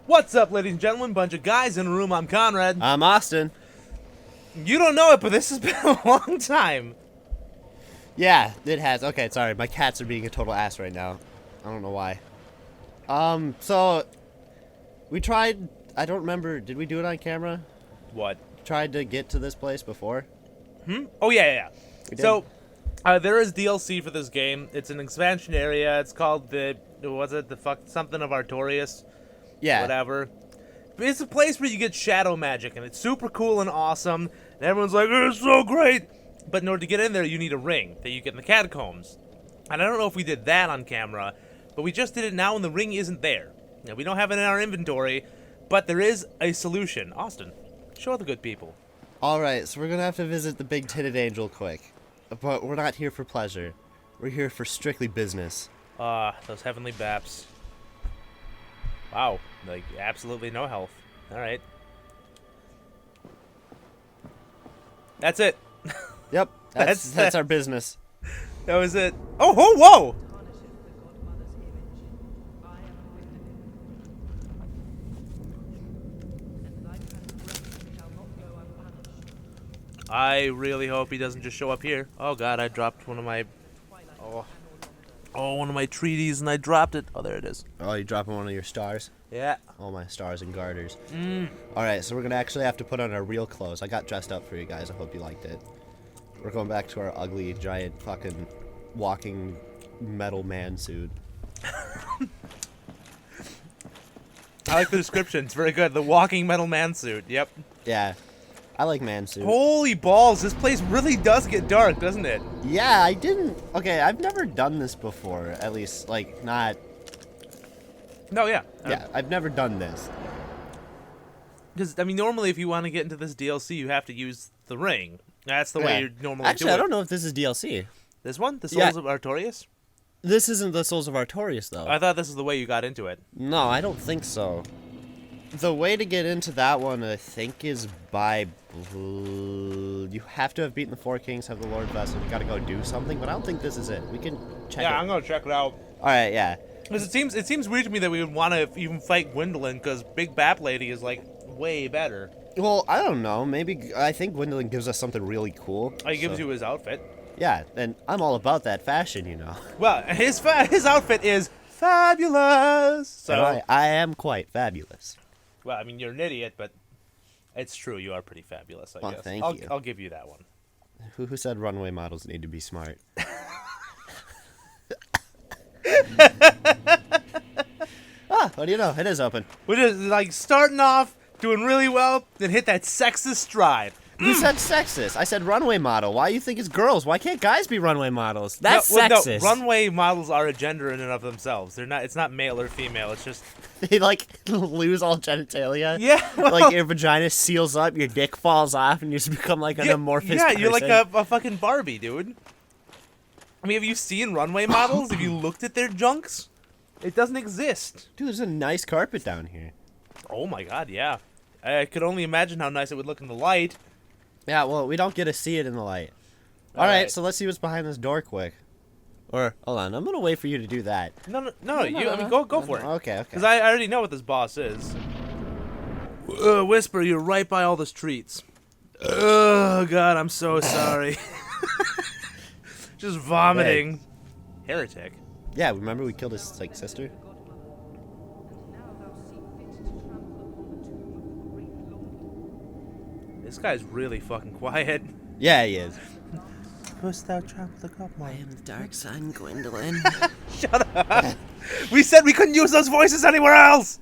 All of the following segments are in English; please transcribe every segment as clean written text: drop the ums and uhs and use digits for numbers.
What's up, ladies and gentlemen? Bunch of guys in a room. I'm Conrad. I'm Austin. You don't know it, but this has been a long time. Yeah, it has. Okay, sorry. My cats are being a total ass right now. I don't know why. So we tried. I don't remember. Did we do it on camera? What? Tried to get to this place before. Oh, yeah. We did. So, there is DLC for this game. It's an expansion area. It's called the something of Artorias. Yeah. Whatever. But it's a place where you get shadow magic, and it's super cool and awesome. And everyone's like, it's so great. But in order to get in there, you need a ring that you get in the catacombs. And I don't know if we did that on camera, but we just did it now, and the ring isn't there. Now, we don't have it in our inventory, but there is a solution. Austin, show the good people. Alright, so we're gonna have to visit the Big Titted Angel quick. But we're not here for pleasure. We're here for strictly business. Those heavenly baps. Wow, like, absolutely no health. Alright. That's it. Yep, that's our business. That was it. Oh, whoa! I really hope he doesn't just show up here. Oh god, I dropped one of my... Oh, one of my treaties and I dropped it. Oh, there it is. Oh, you dropping one of your stars? Yeah. All my stars and garters. Alright, so we're gonna actually have to put on our real clothes. I got dressed up for you guys. I hope you liked it. We're going back to our ugly, giant, fucking walking metal man suit. I like the description. It's very good. The walking metal man suit. Yep. Yeah. I like man suit. Holy balls, this place really does get dark, doesn't it? Yeah, I didn't... Okay, I've never done this before. At least, like, not... No, yeah. Yeah, I've never done this. Because, I mean, normally if you want to get into this DLC, you have to use the ring. That's the way you normally Actually, do it. I don't know if this is DLC. This one? The Yeah. Souls of Artorias? This isn't the Souls of Artorias, though. I thought this is the way you got into it. No, I don't think so. The way to get into that one, I think, is by... You have to have beaten the Four Kings, have the Lord Vessel. You gotta go do something, but I don't think this is it. We can check it. I'm going to check it out. Alright, yeah. Because it seems weird to me that we would want to even fight Gwendolyn, because Big Bap Lady is, like, way better. Well, I don't know. Maybe... I think Gwendolyn gives us something really cool. Oh, he gives you his outfit. Yeah, and I'm all about that fashion, you know. Well, his outfit is fabulous. So And I am quite fabulous. Well, I mean, you're an idiot, but it's true. You are pretty fabulous, I Well, guess. thank you. I'll give you that one. Who said runway models need to be smart? What do you know? It is open. We're just, like, starting off, doing really well, then hit that sexist stride. Who said sexist? I said runway model. Why you think it's girls? Why can't guys be runway models? That's sexist. No, runway models are a gender in and of themselves. They're not. It's not male or female. It's just... They, like, lose all genitalia. Yeah. Like, your vagina seals up, your dick falls off, and you just become, like, an amorphous Yeah, person. you're like a fucking Barbie, dude. I mean, have you seen runway models? Have you looked at their junks? It doesn't exist. Dude, there's a nice carpet down here. Oh my god, yeah. I could only imagine how nice it would look in the light. Yeah, well, we don't get to see it in the light. All Alright, right. so let's see what's behind this door quick. Or, hold on, I'm gonna wait for you to do that. No, I mean, go for it. Okay. Because I already know what this boss is. Whisper, you're right by all the streets. Oh, God, I'm so sorry. Just vomiting. Heretic. Yeah, remember we killed his, like, sister? This guy's really fucking quiet. Yeah, he is. First thou trample the cup, I am the dark sun, Gwendolyn. Shut up. We said we couldn't use those voices anywhere else.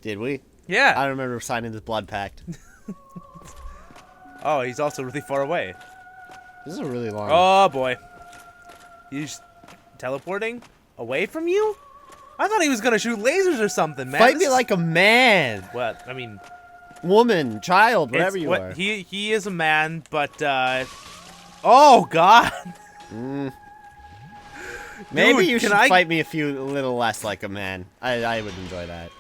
Did we? Yeah. I remember signing this blood pact. Oh, he's also really far away. This is a really long... Oh, boy. He's teleporting away from you? I thought he was going to shoot lasers or something, man. Fight me like a man! What? I mean... Woman, child, whatever you are. He is a man, but, Oh, God! Maybe Dude, you should can I- fight me a little less like a man. I would enjoy that.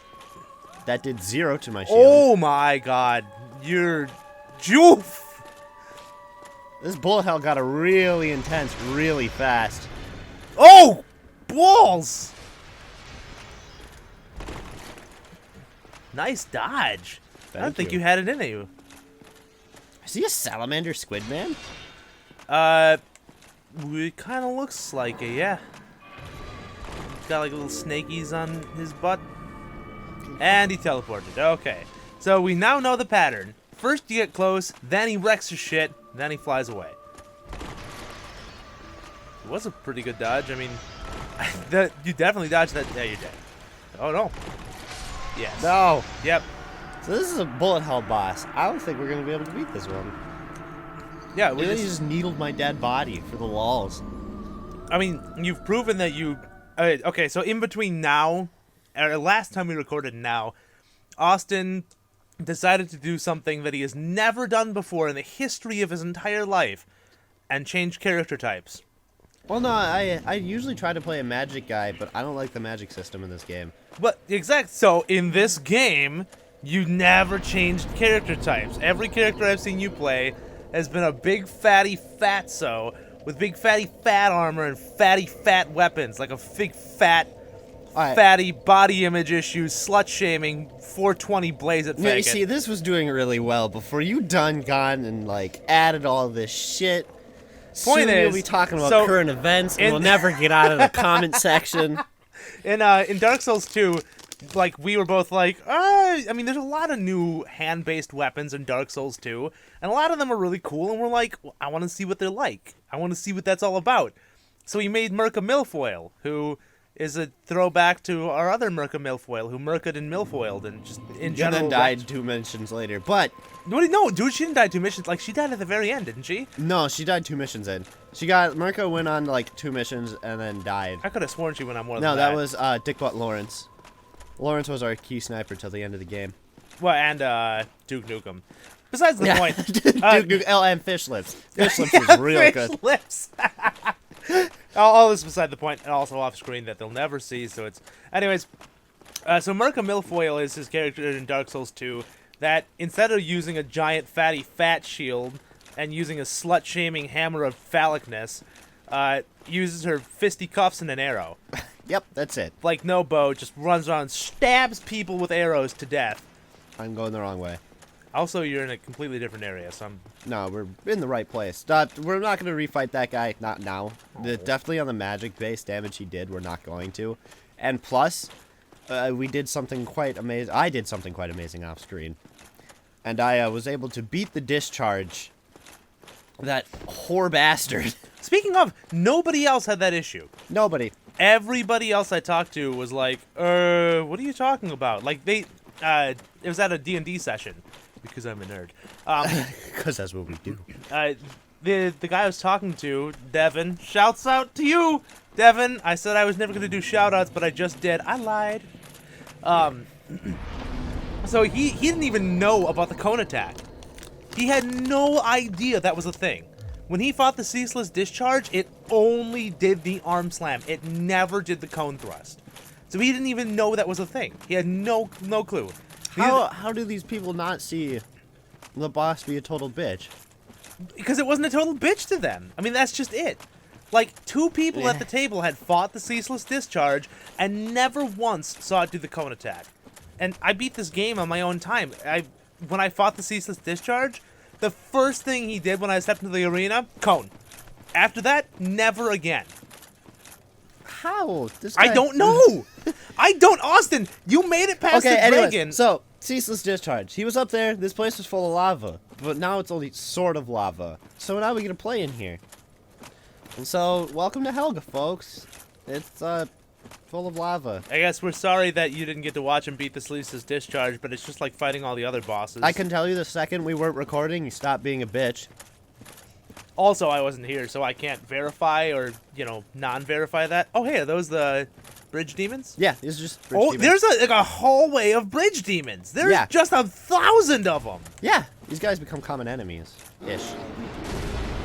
That did 0 to my shield. Oh, my God. You're... Joof! This bullet hell got a really intense, really fast. Oh! Balls! Nice dodge. I don't Thank think you. you had it in you. Is he a salamander squid man? It kind of looks like it, yeah. Got like little snakies on his butt. And he teleported. Okay. So we now know the pattern. First you get close, then he wrecks your shit, then he flies away. It was a pretty good dodge. I mean, you definitely dodged that. Yeah, you're dead. Oh, no. Yes. No. Yep. So this is a bullet hell boss. I don't think we're going to be able to beat this one. Yeah, He just needled my dead body for the lulz. I mean, you've proven that you... okay, so in between now, or last time we recorded now, Austin decided to do something that he has never done before in the history of his entire life, and change character types. Well, no, I usually try to play a magic guy, but I don't like the magic system in this game. But, so in this game, you never changed character types. Every character I've seen you play has been a big fatty fatso with big fatty fat armor and fatty fat weapons, like a big fat Alright. fatty body image issues, slut shaming, 420 blaze at Yeah, you faggot. see, this was doing really well before you gone and like added all this shit. Point Soon is, we'll be talking about so current events, and in- we'll never get out of the comment section. In Dark Souls 2, like, we were both like, I mean, there's a lot of new hand-based weapons in Dark Souls 2, and a lot of them are really cool, and we're like, well, I want to see what they're like. I want to see what that's all about. So we made Merca Milfoil, who is a throwback to our other Merca Milfoil, who Merca'd and Milfoiled, and just in And general... then died 2 missions later. But, No, dude, she didn't die 2 missions. Like, she died at the very end, didn't she? no, she died 2 missions in. Mirko went on like 2 missions and then died. I could have sworn she went on more than No, that. that was Dickbutt Lawrence. Lawrence was our key sniper till the end of the game. Well, and Duke Nukem. Besides the point... And Fish Lips. Fish Lips was real Fish good. Lips. all this beside the point, and also off screen that they'll never see. So it's, anyways. So Merca Milfoil is his character in Dark Souls 2. That instead of using a giant fatty fat shield and using a slut-shaming hammer of phallicness, uses her fisticuffs and an arrow. Yep, that's it. Like no bow, just runs around, stabs people with arrows to death. I'm going the wrong way. Also, you're in a completely different area, so I'm... No, we're in the right place. We're not going to refight that guy. Not now. Definitely on the magic-based damage he did, we're not going to. And plus, we did something quite amazing. I did something quite amazing off screen. And I was able to beat the discharge. That whore bastard. Speaking of, nobody else had that issue. Nobody. Everybody else I talked to was like, what are you talking about? Like, it was at a D&D session, because I'm a nerd. Because that's what we do. The guy I was talking to, Devin, shouts out to you, Devin. I said I was never going to do shout-outs, but I just did. I lied. So he didn't even know about the cone attack. He had no idea that was a thing. When he fought the Ceaseless Discharge, it only did the arm slam. It never did the cone thrust. So he didn't even know that was a thing. He had no clue. How do these people not see the boss be a total bitch? Because it wasn't a total bitch to them. I mean, that's just it. Like, 2 people at the table had fought the Ceaseless Discharge and never once saw it do the cone attack. And I beat this game on my own time. When I fought the Ceaseless Discharge, the first thing he did when I stepped into the arena, cone. After that, never again. How? I don't know. Austin, you made it past the dragon. So, Ceaseless Discharge. He was up there, this place was full of lava. But now it's only sort of lava. So now we get to play in here. And so, welcome to Helga, folks. It's, full of lava. I guess we're sorry that you didn't get to watch him beat the Ceaseless Discharge, but it's just like fighting all the other bosses. I can tell you the second we weren't recording, you stopped being a bitch. Also, I wasn't here, so I can't verify or, non-verify that. Oh, hey, are those the bridge demons? Yeah, it's just bridge demons. There's a hallway of bridge demons. There's Yeah. just 1,000 of them. Yeah, these guys become common enemies-ish.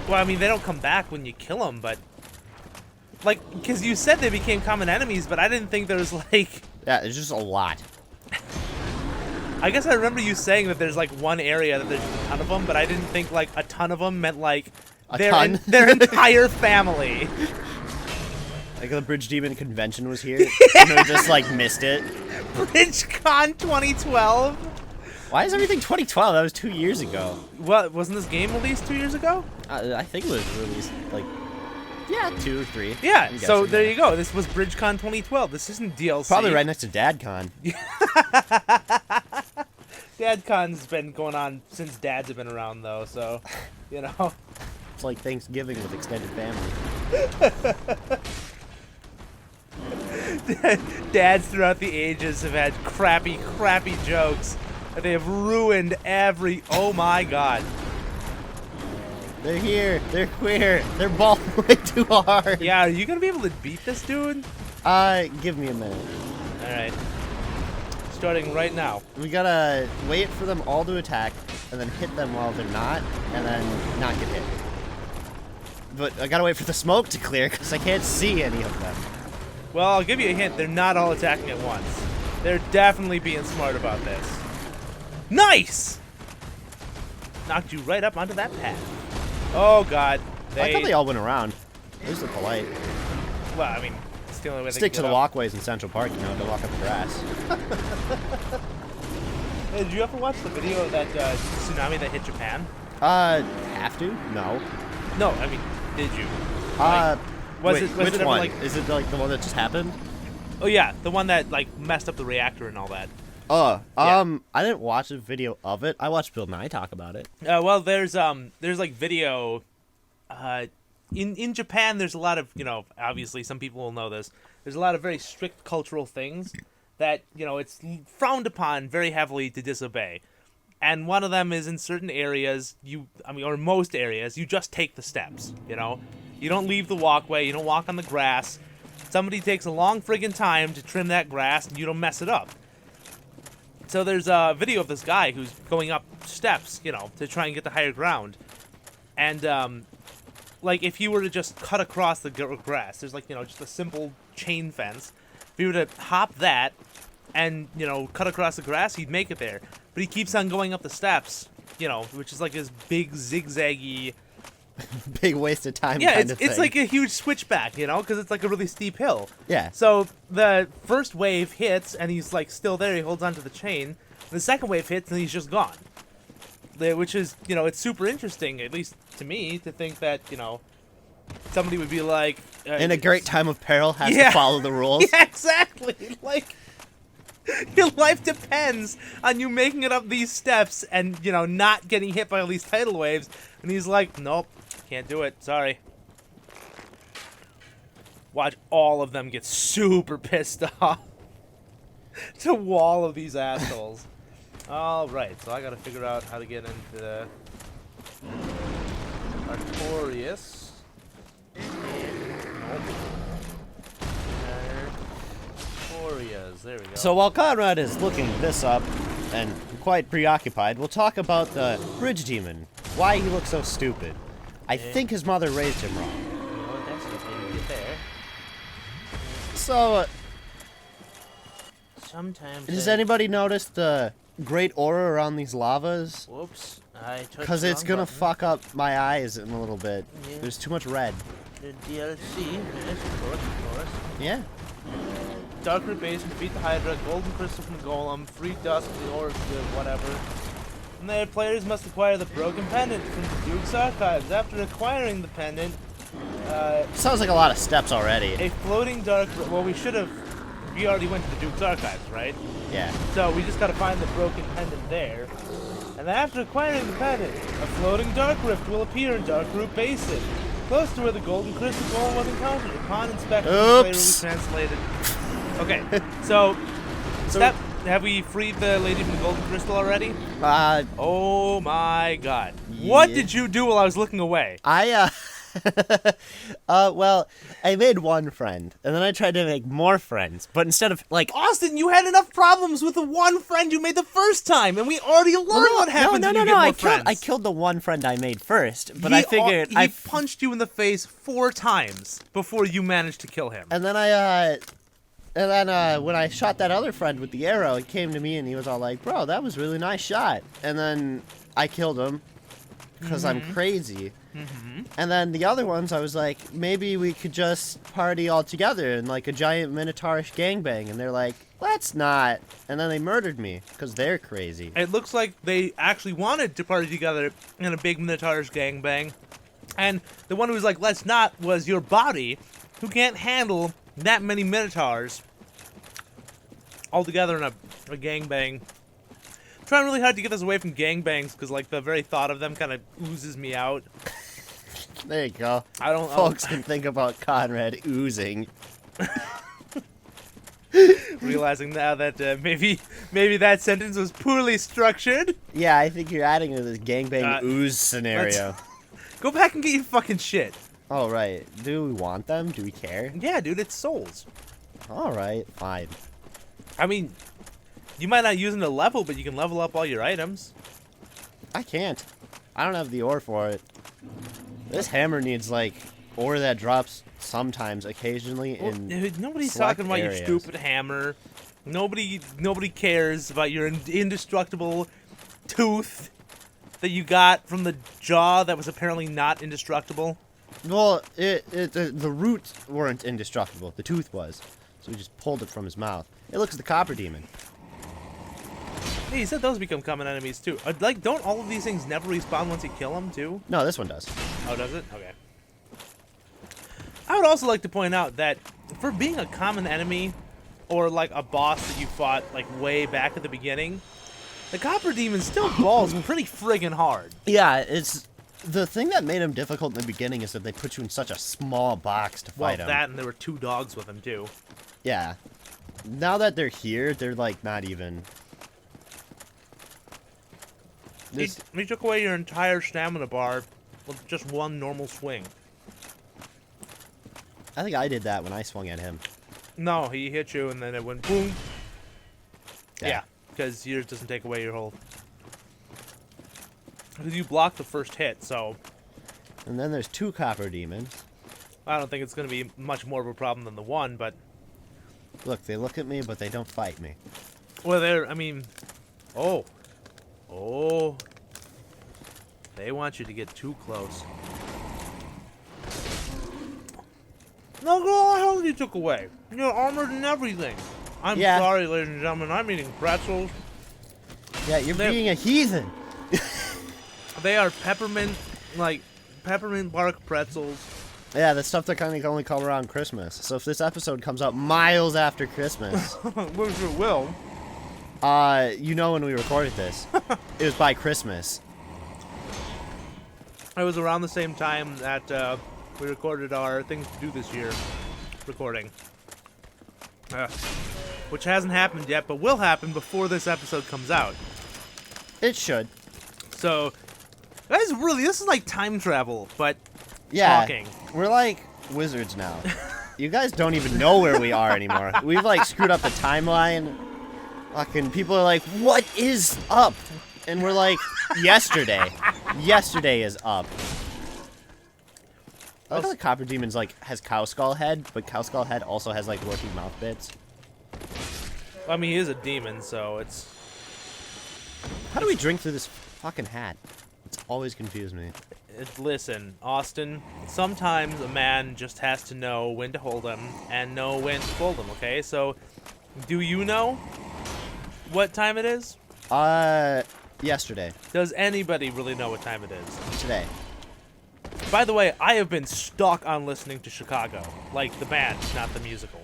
Well, I mean, they don't come back when you kill them, but... Like, because you said they became common enemies, but I didn't think there was, like... Yeah, it's just a lot. I guess I remember you saying that there's, like, one area that there's just a ton of them, but I didn't think, like, a ton of them meant, like... ton? Their entire family. Like the Bridge Demon convention was here, and we just like missed it. BridgeCon 2012? Why is everything 2012? That was 2 years ago. What, wasn't this game released 2 years ago? I think it was released like, yeah, 2 or 3. Yeah, I'm so guessing. there you go. This was BridgeCon 2012. This isn't DLC. Probably right next to DadCon. DadCon's been going on since dads have been around, though, so, you know. It's like Thanksgiving with extended family. Dads throughout the ages have had crappy jokes. And they have ruined every... Oh, my God. They're here. They're queer. They're balling way too hard. Yeah, are you going to be able to beat this dude? Give me a minute. All right. Starting right now. We gotta wait for them all to attack, and then hit them while they're not, and then not get hit. But I gotta wait for the smoke to clear, because I can't see any of them. Well, I'll give you a hint. They're not all attacking at once. They're definitely being smart about this. Nice! Knocked you right up onto that path. Oh, God. I like how they all went around. At least they're polite. Well, I mean, it's the only way they Stick can to get the up. walkways in Central Park, you know, don't walk up the grass. Hey, did you ever watch the video of that tsunami that hit Japan? Have to? No. No, I mean, did you? Wait, was which it ever one? like... Is it like the one that just happened? Oh, yeah, the one that, like, messed up the reactor and all that. Oh, Yeah. I didn't watch a video of it. I watched Bill Nye talk about it. Well, there's like video. In Japan, there's a lot of, you know, obviously some people will know this. There's a lot of very strict cultural things that, you know, it's frowned upon very heavily to disobey. And one of them is in certain areas, or most areas, you just take the steps, you know? You don't leave the walkway, you don't walk on the grass. Somebody takes a long friggin' time to trim that grass, and you don't mess it up. So there's a video of this guy who's going up steps, you know, to try and get to higher ground. And, like, if you were to just cut across the grass, there's, like, you know, just a simple chain fence. If you were to hop that and, you know, cut across the grass, he'd make it there. But he keeps on going up the steps, you know, which is like this big zigzaggy... Big waste of time Yeah, kind of thing. it's like a huge switchback, you know, because it's like a really steep hill. Yeah. So the first wave hits, and he's like still there. He holds onto the chain. The second wave hits, and he's just gone. Which is, you know, it's super interesting, at least to me, to think that, you know, somebody would be like... in a great time of peril, has Yeah. to follow the rules. Yeah, exactly. Like, your life depends on you making it up these steps and, you know, not getting hit by all these tidal waves. And he's like, nope, can't do it. Sorry. Watch all of them get super pissed off to wall of these assholes. All right, so I gotta figure out how to get into the Artorias. Artorias, there we go. So while Conrad is looking this up and quite preoccupied, we'll talk about the Bridge Demon. Why he looks so stupid. I think his mother raised him wrong. You know what, that's the thing to get there. So, Sometimes has anybody noticed the great aura around these lavas? Whoops, I touched Because the it's wrong gonna button. fuck up my eyes in a little bit. Yeah. There's too much red. The DLC, yes, of course. Yeah. Dark Root Base, defeat the Hydra, Golden Crystal from the Golem, free dust from the Orb, whatever. And their players must acquire the Broken Pendant from the Duke's Archives. After acquiring the pendant, Sounds like a lot of steps already. a floating dark... Well, we already went to the Duke's Archives, right? Yeah. So we just gotta find the Broken Pendant there. And then after acquiring the pendant, a floating Dark Rift will appear in Dark Root Basin, close to where the Golden Crystal Golem was encountered. Upon inspection, the player will be Oops. translated. Okay, so have we freed the lady from the Golden Crystal already? Oh my god. What Yeah. did you do while I was looking away? Well, I made one friend, and then I tried to make more friends, but instead of, like... Austin, you had enough problems with the one friend you made the first time, and we already learned what happens when you get more friends. I killed the one friend I made first, but I figured... He punched you in the face 4 times before you managed to kill him. And then when I shot that other friend with the arrow, he came to me and he was all like, "Bro, that was a really nice shot." And then I killed him because I'm crazy. And then the other ones, I was like, maybe we could just party all together in like a giant Minotaurish gangbang. And they're like, let's not. And then they murdered me because they're crazy. It looks like they actually wanted to party together in a big Minotaur's gangbang. And the one who was like, let's not, was your body, who can't handle that many Minotaurs all together in a gangbang. I'm trying really hard to get us away from gangbangs because, like, the very thought of them kind of oozes me out. There you go. I don't. Folks can think about Conrad oozing. Realizing now that maybe that sentence was poorly structured. Yeah, I think you're adding to this gangbang ooze scenario. Go back and get your fucking shit. Oh, right. Do we want them? Do we care? Yeah, dude, it's souls. All right, fine. I mean, you might not use them to level, but you can level up all your items. I can't. I don't have the ore for it. This hammer needs, like, ore that drops sometimes, occasionally, Well, in dude, nobody's select talking about areas. your stupid hammer. Nobody cares about your indestructible tooth that you got from the jaw that was apparently not indestructible. Well, the roots weren't indestructible. The tooth was. So we just pulled it from his mouth. It looks like the copper demon. Hey, you said those become common enemies too. Like, don't all of these things never respawn once you kill them too? No, this one does. Oh, does it? Okay. I would also like to point out that for being a common enemy, or like a boss that you fought like way back at the beginning, the Copper Demon still balls pretty friggin' hard. Yeah, it's the thing that made him difficult in the beginning is that they put you in such a small box to Well, fight him. that and there were 2 dogs with him too. Yeah. Now that they're here, they're like not even. He took away your entire stamina bar with just one normal swing. I think I did that when I swung at him. No, he hit you and then it went boom. Yeah, because yours doesn't take away your whole. Because you blocked the first hit, so And then there's 2 copper demons. I don't think it's going to be much more of a problem than the one, but. Look, they look at me, but they don't fight me. Well, they're, I mean. Oh. Oh. They want you to get too close. Look at all the health you took away. You're armored and everything. I'm Yeah. sorry, ladies and gentlemen. I'm eating pretzels. Yeah, you're They're- being a heathen. They are peppermint bark pretzels. Yeah, the stuff that kind of only come around Christmas. So if this episode comes out miles after Christmas, Which it will. you know when we recorded this. It was by Christmas. It was around the same time that we recorded our Things to Do This Year recording. Which hasn't happened yet, but will happen before this episode comes out. It should. So, this is like time travel, but Yeah. talking. We're like wizards now. You guys don't even know where we are anymore. We've like screwed up the timeline. Fucking people are like, what is up? And we're like, yesterday. Yesterday is up. I like how the Copper Demon's like has Cow Skull Head, but Cow Skull Head also has like working mouth bits. I mean, he is a demon, so it's. How do we drink through this fucking hat? It's always confused me. Listen, Austin, sometimes a man just has to know when to hold him and know when to fold him, okay? So, do you know what time it is? Yesterday. Does anybody really know what time it is? Today. By the way, I have been stuck on listening to Chicago. Like, the band, not the musical.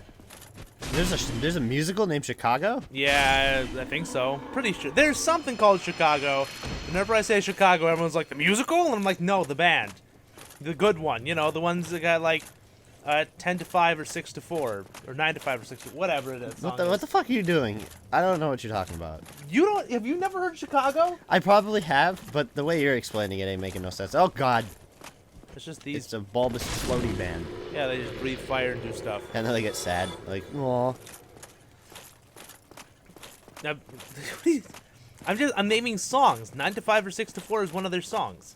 There's a musical named Chicago? Yeah, I think so. Pretty sure. There's something called Chicago. Whenever I say Chicago, everyone's like, the musical? And I'm like, no, the band. The good one. You know, the ones that got like 10 to 5 or 6 to 4. Or 9 to 5 or 6 to whatever it is. What the fuck are you doing? I don't know what you're talking about. Have you never heard Chicago? I probably have, but the way you're explaining it ain't making no sense. Oh god. It's just these. It's a bulbous floaty band. Yeah, they just breathe fire and do stuff. And then they get sad. Like, aw. Now, I'm naming songs. 9 to 5 or 6 to 4 is one of their songs.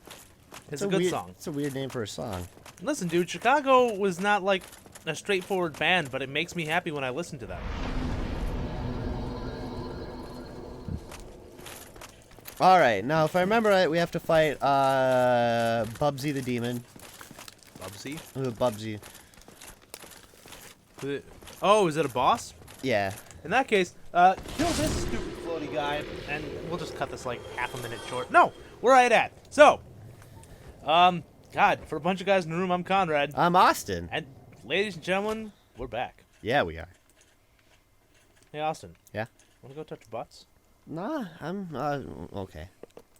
It's a good weird, song. It's a weird name for a song. Listen, dude, Chicago was not like a straightforward band, but it makes me happy when I listen to them. Alright, now if I remember right, we have to fight Bubsy the Demon. Bubsy? Bubsy. Oh, is it a boss? Yeah. In that case, kill this stupid floaty guy, and we'll just cut this like half a minute short. No, we're right at. So, God, for a bunch of guys in the room, I'm Conrad. I'm Austin. And ladies and gentlemen, we're back. Yeah, we are. Hey, Austin. Yeah? Want to go touch butts? Nah, I'm, okay.